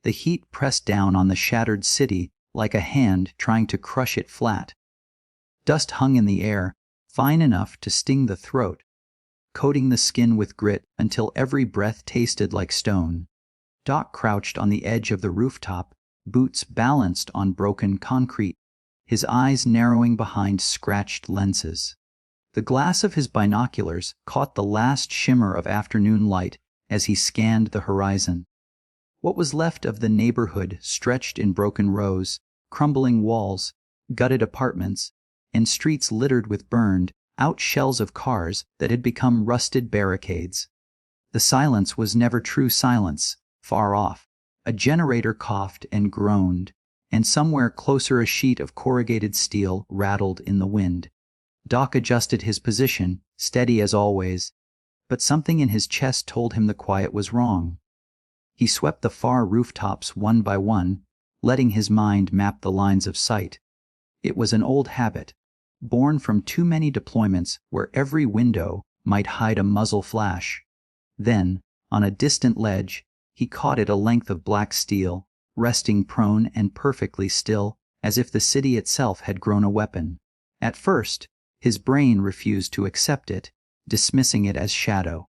The heat pressed down on the shattered city like a hand trying to crush it flat. Dust hung in the air, fine enough to sting the throat, coating the skin with grit until every breath tasted like stone. Doc crouched on the edge of the rooftop, boots balanced on broken concrete, his eyes narrowing behind scratched lenses. The glass of his binoculars caught the last shimmer of afternoon light as he scanned the horizon. What was left of the neighborhood stretched in broken rows, crumbling walls, gutted apartments, and streets littered with burned out shells of cars that had become rusted barricades. The silence was never true silence. Far off, a generator coughed and groaned, and somewhere closer a sheet of corrugated steel rattled in the wind. Doc adjusted his position, steady as always, but something in his chest told him the quiet was wrong. He swept the far rooftops one by one, letting his mind map the lines of sight. It was an old habit, born from too many deployments where every window might hide a muzzle flash. Then, on a distant ledge, he caught it a length of black steel, resting prone and perfectly still, as if the city itself had grown a weapon. At first, his brain refused to accept it, dismissing it as shadow.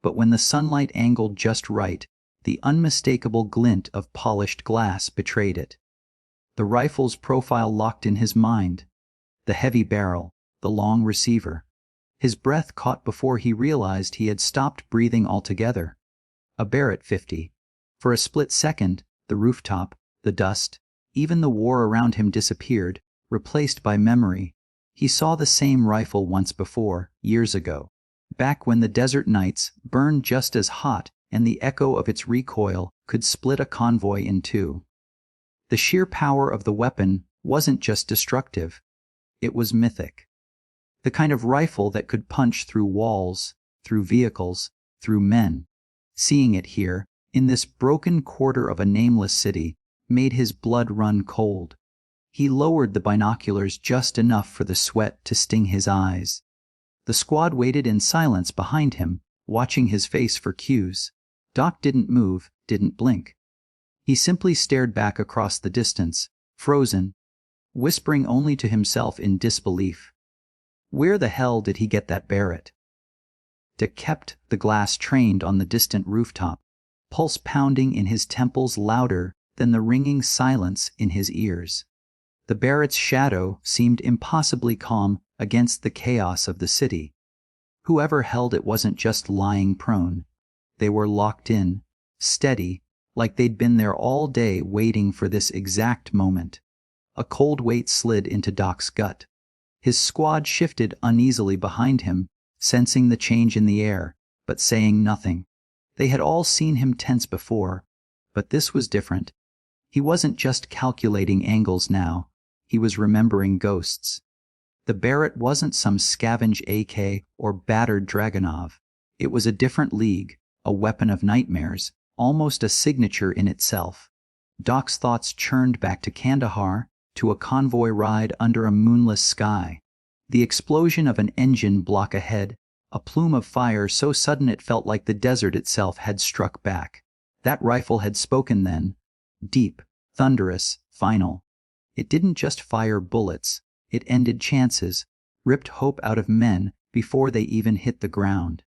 But when the sunlight angled just right, the unmistakable glint of polished glass betrayed it. The rifle's profile locked in his mind. The heavy barrel, the long receiver. His breath caught before he realized he had stopped breathing altogether. A Barrett 50. For a split second, the rooftop, the dust, even the war around him disappeared, replaced by memory. He saw the same rifle once before, years ago, back when the desert nights burned just as hot and the echo of its recoil could split a convoy in two. The sheer power of the weapon wasn't just destructive, it was mythic. The kind of rifle that could punch through walls, through vehicles, through men. Seeing it here, in this broken quarter of a nameless city, made his blood run cold. He lowered the binoculars just enough for the sweat to sting his eyes. The squad waited in silence behind him, watching his face for cues. Doc didn't move, didn't blink. He simply stared back across the distance, frozen, whispering only to himself in disbelief. Where the hell did he get that Barrett? Dick kept the glass trained on the distant rooftop, pulse pounding in his temples louder than the ringing silence in his ears. The Barrett's shadow seemed impossibly calm against the chaos of the city. Whoever held it wasn't just lying prone. They were locked in, steady, like they'd been there all day waiting for this exact moment. A cold weight slid into Doc's gut. His squad shifted uneasily behind him, sensing the change in the air, but saying nothing. They had all seen him tense before, but this was different. He wasn't just calculating angles now, he was remembering ghosts. The Barrett wasn't some scavenge AK or battered Dragunov. It was a different league, a weapon of nightmares, almost a signature in itself. Doc's thoughts churned back to Kandahar, to a convoy ride under a moonless sky. The explosion of an engine block ahead, a plume of fire so sudden it felt like the desert itself had struck back. That rifle had spoken then. Deep, thunderous, final. It didn't just fire bullets, it ended chances, ripped hope out of men before they even hit the ground.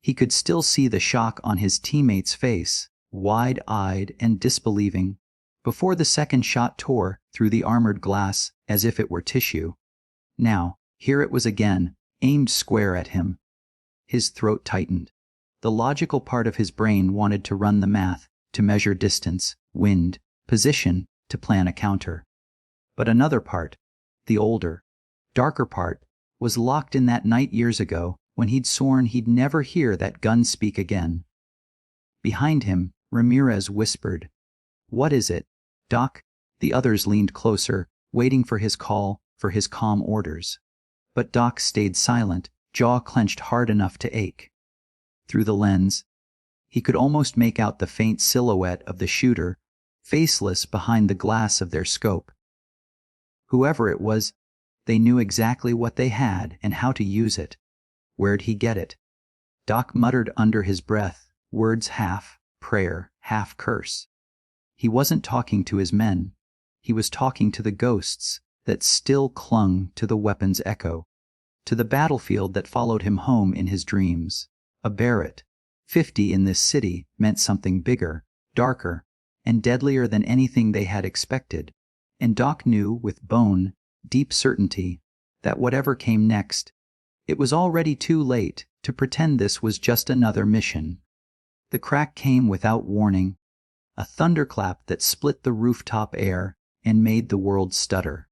He could still see the shock on his teammate's face, wide-eyed and disbelieving, before the second shot tore through the armored glass as if it were tissue. Now, here it was again, aimed square at him. His throat tightened. The logical part of his brain wanted to run the math, to measure distance, wind, position, to plan a counter. But another part, the older, darker part, was locked in that night years ago when he'd sworn he'd never hear that gun speak again. Behind him, Ramirez whispered, "What is it, Doc?" The others leaned closer, waiting for his call, for his calm orders. But Doc stayed silent, jaw clenched hard enough to ache. Through the lens, he could almost make out the faint silhouette of the shooter, faceless behind the glass of their scope. Whoever it was, they knew exactly what they had and how to use it. Where'd he get it? Doc muttered under his breath, words half prayer, half curse. He wasn't talking to his men. He was talking to the ghosts that still clung to the weapon's echo, to the battlefield that followed him home in his dreams. A Barrett, 50 in this city, meant something bigger, darker, and deadlier than anything they had expected. And Doc knew with bone, deep certainty that whatever came next, it was already too late to pretend this was just another mission. The crack came without warning, a thunderclap that split the rooftop air and made the world stutter.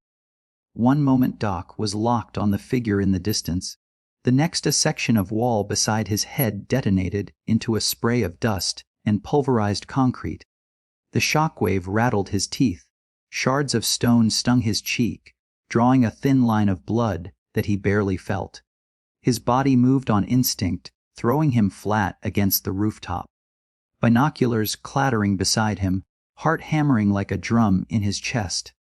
One moment Doc was locked on the figure in the distance. The next a section of wall beside his head detonated into a spray of dust and pulverized concrete. The shockwave rattled his teeth. Shards of stone stung his cheek, drawing a thin line of blood that he barely felt. His body moved on instinct, throwing him flat against the rooftop. Binoculars clattering beside him, heart hammering like a drum in his chest.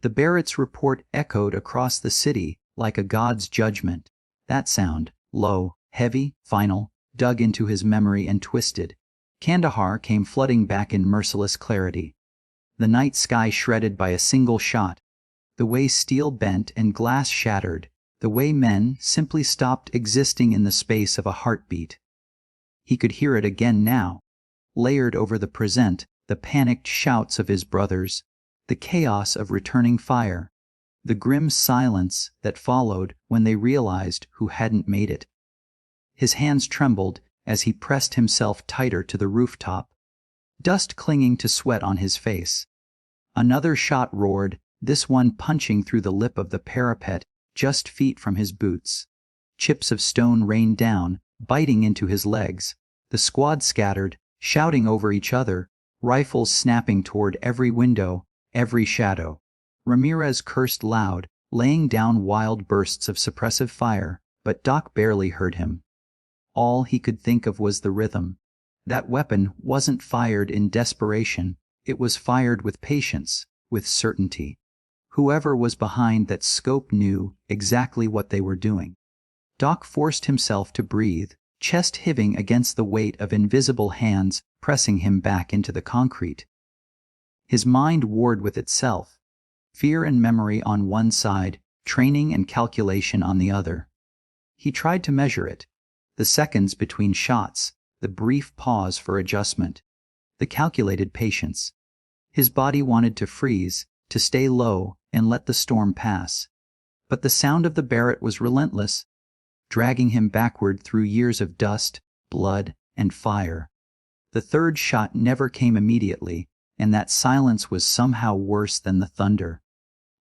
The Barrett's report echoed across the city like a god's judgment. That sound, low, heavy, final, dug into his memory and twisted. Kandahar came flooding back in merciless clarity. The night sky shredded by a single shot. The way steel bent and glass shattered. The way men simply stopped existing in the space of a heartbeat. He could hear it again now, layered over the present, the panicked shouts of his brothers, the chaos of returning fire, the grim silence that followed when they realized who hadn't made it. His hands trembled as he pressed himself tighter to the rooftop, dust clinging to sweat on his face. Another shot roared, this one punching through the lip of the parapet just feet from his boots. Chips of stone rained down, biting into his legs. The squad scattered, shouting over each other, rifles snapping toward every window, every shadow. Ramirez cursed loud, laying down wild bursts of suppressive fire, but Doc barely heard him. All he could think of was the rhythm. That weapon wasn't fired in desperation, it was fired with patience, with certainty. Whoever was behind that scope knew exactly what they were doing. Doc forced himself to breathe, chest heaving against the weight of invisible hands pressing him back into the concrete. His mind warred with itself, fear and memory on one side, training and calculation on the other. He tried to measure it, the seconds between shots, the brief pause for adjustment, the calculated patience. His body wanted to freeze, to stay low and let the storm pass. But the sound of the Barrett was relentless, dragging him backward through years of dust, blood, and fire. The third shot never came immediately, and that silence was somehow worse than the thunder.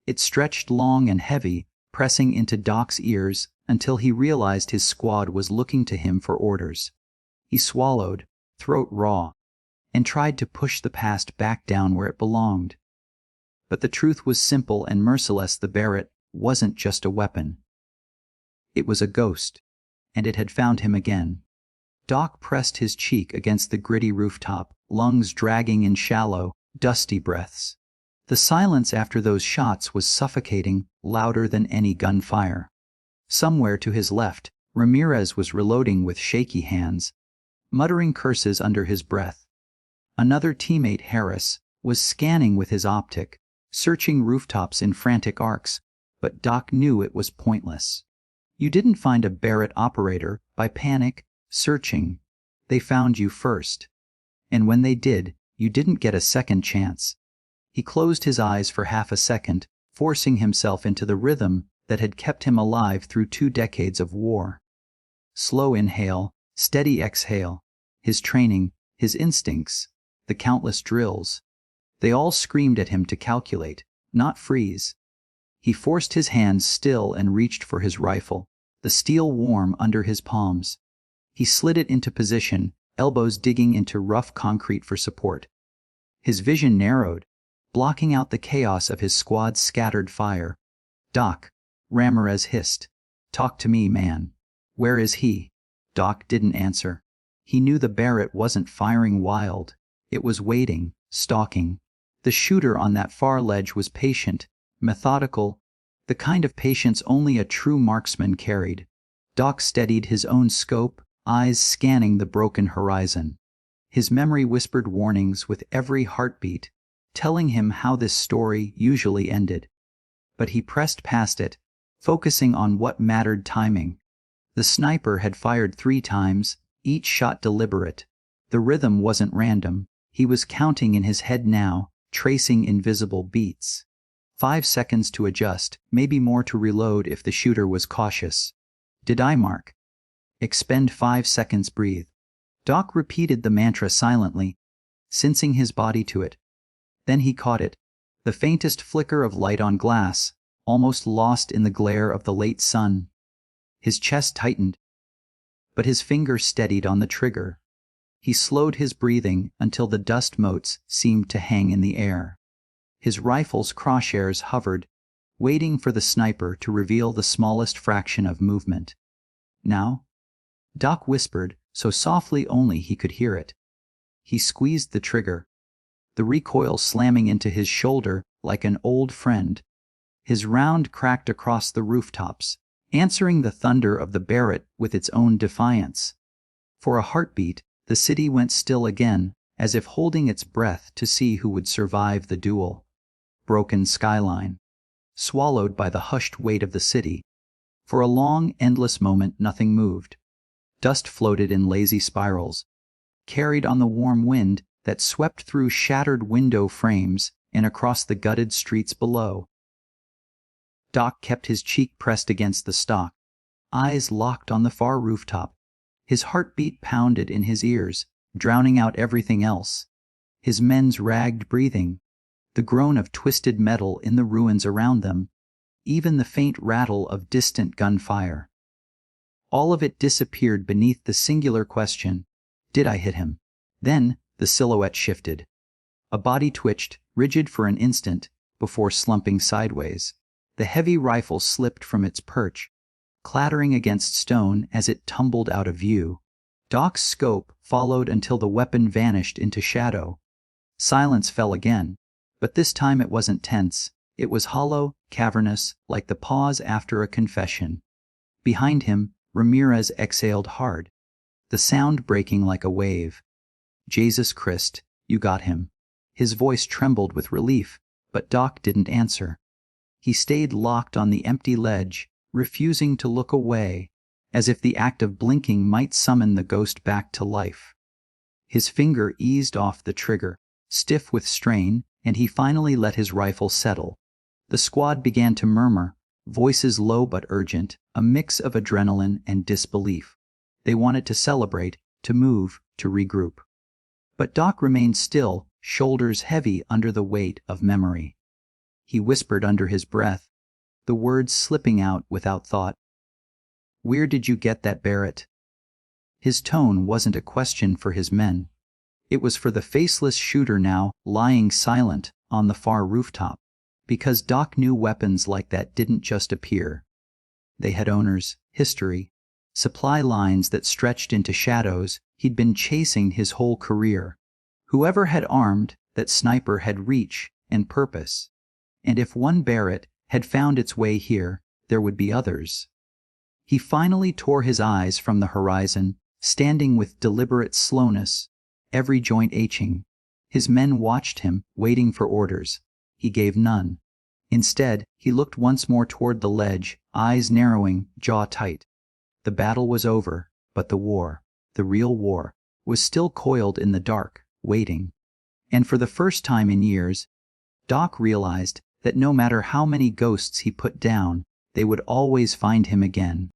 It stretched long and heavy, pressing into Doc's ears until he realized his squad was looking to him for orders. He swallowed, throat raw, and tried to push the past back down where it belonged. But the truth was simple and merciless. The Barrett wasn't just a weapon. It was a ghost, and it had found him again. Doc pressed his cheek against the gritty rooftop, lungs dragging in shallow, dusty breaths. The silence after those shots was suffocating, louder than any gunfire. Somewhere to his left, Ramirez was reloading with shaky hands, muttering curses under his breath. Another teammate, Harris, was scanning with his optic, searching rooftops in frantic arcs, but Doc knew it was pointless. You didn't find a Barrett operator by panic, searching. They found you first. And when they did, you didn't get a second chance. He closed his eyes for half a second, forcing himself into the rhythm that had kept him alive through 2 decades of war. Slow inhale, steady exhale. His training, his instincts, the countless drills. They all screamed at him to calculate, not freeze. He forced his hands still and reached for his rifle, the steel warm under his palms. He slid it into position, elbows digging into rough concrete for support. His vision narrowed, blocking out the chaos of his squad's scattered fire. "Doc," Ramirez hissed. "Talk to me, man. Where is he?" Doc didn't answer. He knew the Barrett wasn't firing wild. It was waiting, stalking. The shooter on that far ledge was patient, methodical, the kind of patience only a true marksman carried. Doc steadied his own scope, eyes scanning the broken horizon. His memory whispered warnings with every heartbeat, telling him how this story usually ended. But he pressed past it, focusing on what mattered: timing. The sniper had fired 3 times, each shot deliberate. The rhythm wasn't random. He was counting in his head now, tracing invisible beats. 5 seconds to adjust, maybe more to reload if the shooter was cautious. Deadeye Mark. Expend 5 seconds, breathe. Doc repeated the mantra silently, sensing his body to it. Then he caught it. The faintest flicker of light on glass, almost lost in the glare of the late sun. His chest tightened, but his fingers steadied on the trigger. He slowed his breathing until the dust motes seemed to hang in the air. His rifle's crosshairs hovered, waiting for the sniper to reveal the smallest fraction of movement. Now? Doc whispered, so softly only he could hear it. He squeezed the trigger, the recoil slamming into his shoulder like an old friend. His round cracked across the rooftops, answering the thunder of the Barrett with its own defiance. For a heartbeat, the city went still again, as if holding its breath to see who would survive the duel. Broken skyline, swallowed by the hushed weight of the city. For a long, endless moment nothing moved. Dust floated in lazy spirals, carried on the warm wind that swept through shattered window frames and across the gutted streets below. Doc kept his cheek pressed against the stock, eyes locked on the far rooftop. His heartbeat pounded in his ears, drowning out everything else. His men's ragged breathing, the groan of twisted metal in the ruins around them, even the faint rattle of distant gunfire. All of it disappeared beneath the singular question, did I hit him? Then the silhouette shifted. A body twitched, rigid for an instant, before slumping sideways. The heavy rifle slipped from its perch, clattering against stone as it tumbled out of view. Doc's scope followed until the weapon vanished into shadow. Silence fell again, but this time it wasn't tense. It was hollow, cavernous, like the pause after a confession. Behind him, Ramirez exhaled hard, the sound breaking like a wave. Jesus Christ, you got him. His voice trembled with relief, but Doc didn't answer. He stayed locked on the empty ledge, refusing to look away, as if the act of blinking might summon the ghost back to life. His finger eased off the trigger, stiff with strain, and he finally let his rifle settle. The squad began to murmur, voices low but urgent, a mix of adrenaline and disbelief. They wanted to celebrate, to move, to regroup. But Doc remained still, shoulders heavy under the weight of memory. He whispered under his breath, the words slipping out without thought. Where did you get that, Barrett? His tone wasn't a question for his men. It was for the faceless shooter now, lying silent on the far rooftop. Because Doc knew weapons like that didn't just appear. They had owners, history, supply lines that stretched into shadows he'd been chasing his whole career. Whoever had armed that sniper had reach and purpose. And if one Barrett had found its way here, there would be others. He finally tore his eyes from the horizon, standing with deliberate slowness, every joint aching. His men watched him, waiting for orders. He gave none. Instead, he looked once more toward the ledge, eyes narrowing, jaw tight. The battle was over, but the war, the real war, was still coiled in the dark, waiting. And for the first time in years, Doc realized that no matter how many ghosts he put down, they would always find him again.